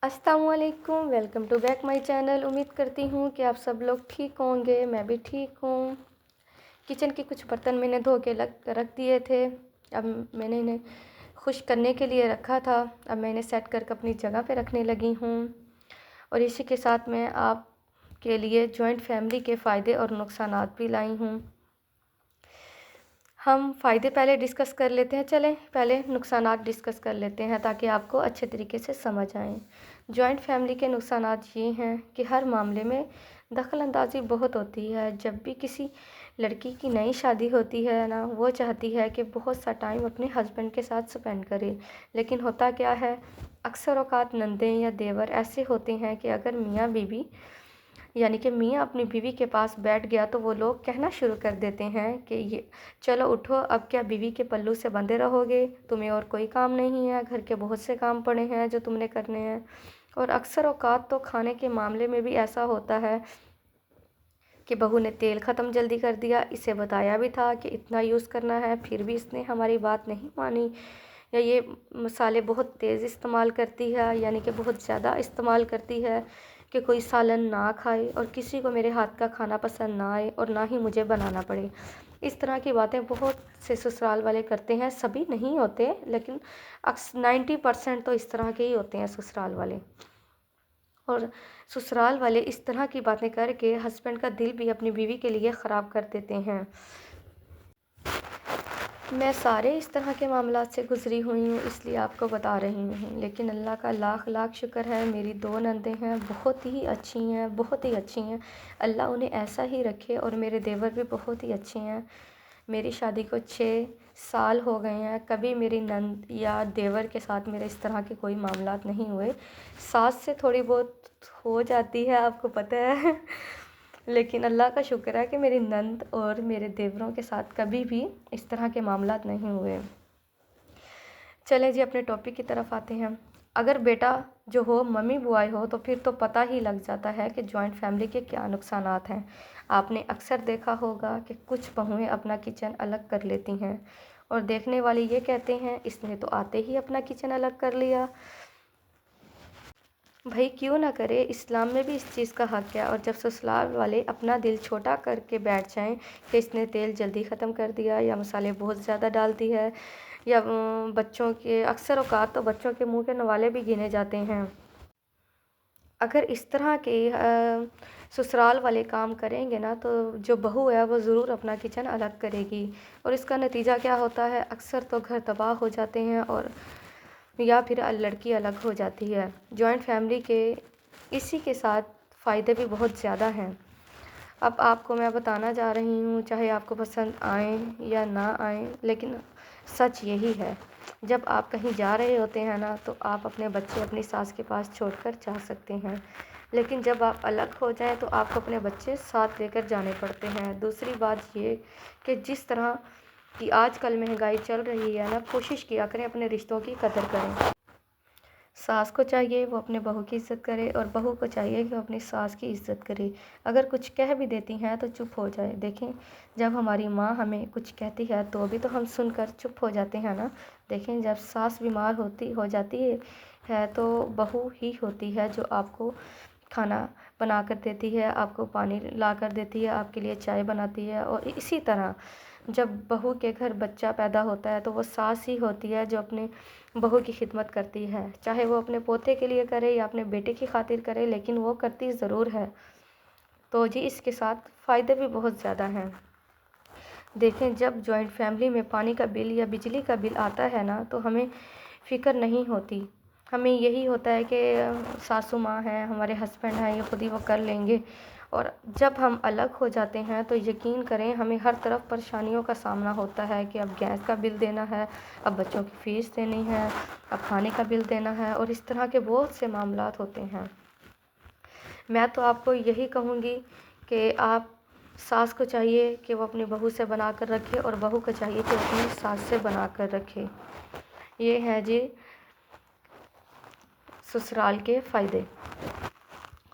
अस्सलाम वालेकुम, welcome to back my channel. उम्मीद करती हूँ कि आप सब लोग ठीक होंगे। मैं भी ठीक हूँ। किचन के कुछ बर्तन मैंने धो के रख दिए थे। अब मैंने इन्हें खुश करने के लिए रखा था। अब मैं इन्हें सेट करके अपनी जगह पे रखने लगी हूँ। और इसी के साथ मैं आपके लिए जॉइंट फैमिली के फ़ायदे और नुकसानात भी लाई हूँ। हम फ़ायदे पहले डिस्कस कर लेते हैं। चलें पहले नुकसानात डिस्कस कर लेते हैं ताकि आपको अच्छे तरीके से समझ आएँ। जॉइंट फैमिली के नुकसानात ये हैं कि हर मामले में दखल अंदाज़ी बहुत होती है। जब भी किसी लड़की की नई शादी होती है ना, वो चाहती है कि बहुत सा टाइम अपने हस्बैंड के साथ स्पेंड करे। लेकिन होता क्या है, अक्सर औक़ात नंदे या देवर ऐसे होते हैं कि अगर मियाँ बीवी यानी कि मियाँ अपनी बीवी के पास बैठ गया तो वो लोग कहना शुरू कर देते हैं कि ये चलो उठो, अब क्या बीवी के पल्लू से बंधे रहोगे, तुम्हें और कोई काम नहीं है, घर के बहुत से काम पड़े हैं जो तुमने करने हैं। और अक्सर औक़ात तो खाने के मामले में भी ऐसा होता है कि बहू ने तेल ख़त्म जल्दी कर दिया, इसे बताया भी था कि इतना यूज़ करना है, फिर भी इसने हमारी बात नहीं मानी। या ये मसाले बहुत तेज़ इस्तेमाल करती है, यानी कि बहुत ज़्यादा इस्तेमाल करती है कि कोई सालन ना खाए और किसी को मेरे हाथ का खाना पसंद ना आए और ना ही मुझे बनाना पड़े। इस तरह की बातें बहुत से ससुराल वाले करते हैं। सभी नहीं होते, लेकिन 90% तो इस तरह के ही होते हैं ससुराल वाले। और ससुराल वाले इस तरह की बातें करके हस्बैंड का दिल भी अपनी बीवी के लिए ख़राब कर देते हैं। मैं सारे इस तरह के मामलात से गुज़री हुई हूँ, इसलिए आपको बता रही हूँ। लेकिन अल्लाह का लाख लाख शुक्र है, मेरी 2 नंदें हैं, बहुत ही अच्छी हैं, बहुत ही अच्छी हैं। अल्लाह उन्हें ऐसा ही रखे। और मेरे देवर भी बहुत ही अच्छे हैं। मेरी शादी को 6 साल हो गए हैं। कभी मेरी नंद या देवर के साथ मेरे इस तरह के कोई मामलात नहीं हुए। सास से थोड़ी बहुत हो जाती है, आपको पता है लेकिन अल्लाह का शुक्र है कि मेरी नंद और मेरे देवरों के साथ कभी भी इस तरह के मामलात नहीं हुए। चलें जी, अपने टॉपिक की तरफ आते हैं। अगर बेटा जो हो मम्मी बुआई हो तो फिर तो पता ही लग जाता है कि जॉइंट फैमिली के क्या नुकसानात हैं। आपने अक्सर देखा होगा कि कुछ बहुएं अपना किचन अलग कर लेती हैं और देखने वाले ये कहते हैं इसने तो आते ही अपना किचन अलग कर लिया। भाई क्यों ना करे, इस्लाम में भी इस चीज़ का हक़ है। और जब ससुराल वाले अपना दिल छोटा करके बैठ जाएं कि इसने तेल जल्दी ख़त्म कर दिया या मसाले बहुत ज़्यादा डालती है या बच्चों के अक्सर औक़ात तो बच्चों के मुंह के नवाले भी गिने जाते हैं। अगर इस तरह के ससुराल वाले काम करेंगे ना, तो जो बहू है वो ज़रूर अपना किचन अलग करेगी। और इसका नतीजा क्या होता है, अक्सर तो घर तबाह हो जाते हैं और या फिर लड़की अलग हो जाती है। जॉइंट फैमिली के इसी के साथ फ़ायदे भी बहुत ज़्यादा हैं। अब आपको मैं बताना जा रही हूँ, चाहे आपको पसंद आए या ना आए, लेकिन सच यही है। जब आप कहीं जा रहे होते हैं ना, तो आप अपने बच्चे अपनी सास के पास छोड़कर जा सकते हैं, लेकिन जब आप अलग हो जाएं तो आपको अपने बच्चे साथ लेकर जाने पड़ते हैं। दूसरी बात ये कि जिस तरह कि आजकल महंगाई चल रही है ना, कोशिश किया करें अपने रिश्तों की कदर करें। सास को चाहिए वो अपने बहू की इज़्ज़त करे और बहू को चाहिए कि वो अपनी सास की इज़्ज़त करे। अगर कुछ कह भी देती हैं तो चुप हो जाए। देखें, जब हमारी माँ हमें कुछ कहती है तो भी तो हम सुनकर चुप हो जाते हैं ना। देखें, जब सास बीमार हो जाती है तो बहू ही होती है जो आपको खाना बना कर देती है, आपको पानी ला कर देती है, आपके लिए चाय बनाती है। और इसी तरह जब बहू के घर बच्चा पैदा होता है तो वो सास ही होती है जो अपने बहू की खिदमत करती है, चाहे वो अपने पोते के लिए करे या अपने बेटे की खातिर करे, लेकिन वो करती ज़रूर है। तो जी, इसके साथ फ़ायदे भी बहुत ज़्यादा हैं। देखें, जब जॉइंट फैमिली में पानी का बिल या बिजली का बिल आता है ना, तो हमें फ़िक्र नहीं होती। हमें यही होता है कि सासू माँ हैं, हमारे हस्बैंड हैं, ये खुद ही वो कर लेंगे। और जब हम अलग हो जाते हैं तो यकीन करें हमें हर तरफ परेशानियों का सामना होता है कि अब गैस का बिल देना है, अब बच्चों की फ़ीस देनी है, अब खाने का बिल देना है, और इस तरह के बहुत से मामलात होते हैं। मैं तो आपको यही कहूँगी कि आप सास को चाहिए कि वो अपनी बहू से बना कर रखे और बहू को चाहिए कि वो अपनी सास से बना कर रखे। ये हैं जी ससुराल के फ़ायदे।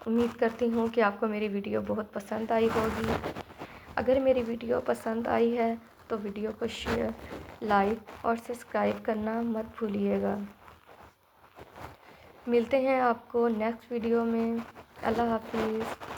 उम्मीद करती हूँ कि आपको मेरी वीडियो बहुत पसंद आई होगी। अगर मेरी वीडियो पसंद आई है तो वीडियो को शेयर, लाइक और सब्सक्राइब करना मत भूलिएगा। ملتے ہیں آپ کو نیکسٹ ویڈیو میں۔ اللہ حافظ۔